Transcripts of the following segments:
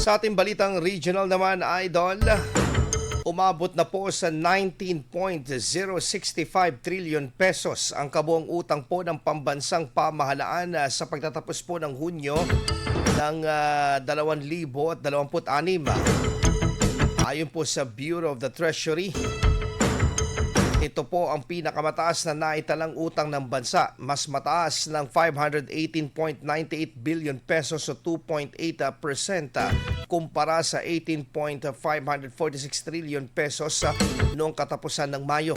Sa ating balitang regional naman, Idol, umabot na po sa 19.065 trillion pesos ang kabuang utang po ng pambansang pamahalaan sa pagtatapos po ng Hunyo ng 2026. Ayon po sa Bureau of the Treasury, ito po ang pinakamataas na naitalang utang ng bansa, mas mataas ng 518.98 billion pesos o 2.8% kumpara sa 18.546 trillion pesos noong katapusan ng Mayo.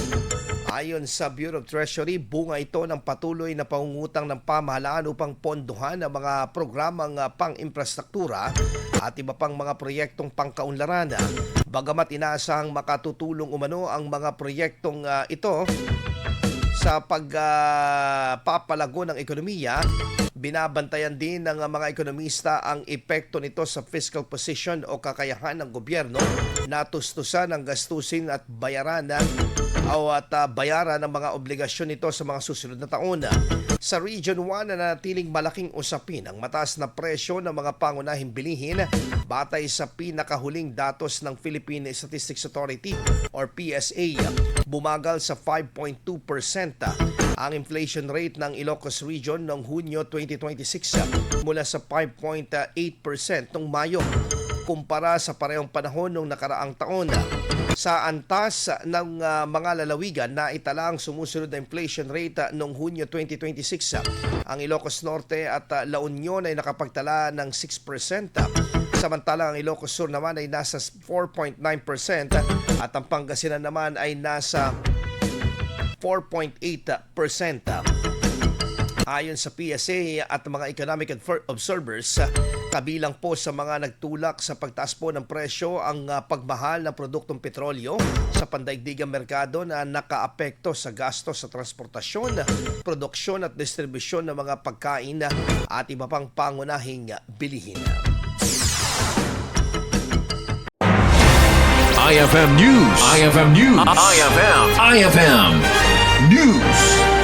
Ayon sa Bureau of Treasury, bunga ito ng patuloy na pangungutang ng pamahalaan upang pondohan ang mga programang pang-infrastruktura at iba pang mga proyektong pangkaunlaran. Bagamat inaasahang makatutulong umano ang mga proyektong ito sa pagpapalago ng ekonomiya, binabantayan din ng mga ekonomista ang epekto nito sa fiscal position o kakayahan ng gobyerno na tustusan ang gastusin at bayaran ng mga obligasyon nito sa mga susunod na taon. Sa Region 1 na natiling malaking usapin ang mataas na presyo ng mga pangunahing bilihin batay sa pinakahuling datos ng Philippine Statistics Authority or PSA. Bumagal sa 5.2% ang inflation rate ng Ilocos Region noong Hunyo 2026 mula sa 5.8% noong Mayo kumpara sa parehong panahon noong nakaraang taon. Sa antas ng mga lalawigan na itala ang sumusunod na inflation rate noong Hunyo 2026, ang Ilocos Norte at La Union ay nakapagtala ng 6%. Samantalang ang Ilocos Sur naman ay nasa 4.9% at ang Pangasinan naman ay nasa 4.8%. Ayon sa PSA at mga economic observers, kabilang po sa mga nagtulak sa pagtaas po ng presyo ang pagmahal ng produktong petrolyo sa pandaigdigang merkado na nakaapekto sa gastos sa transportasyon, produksyon at distribusyon ng mga pagkain at iba pang pangunahing bilihin. IFM News. IFM News. IFM News.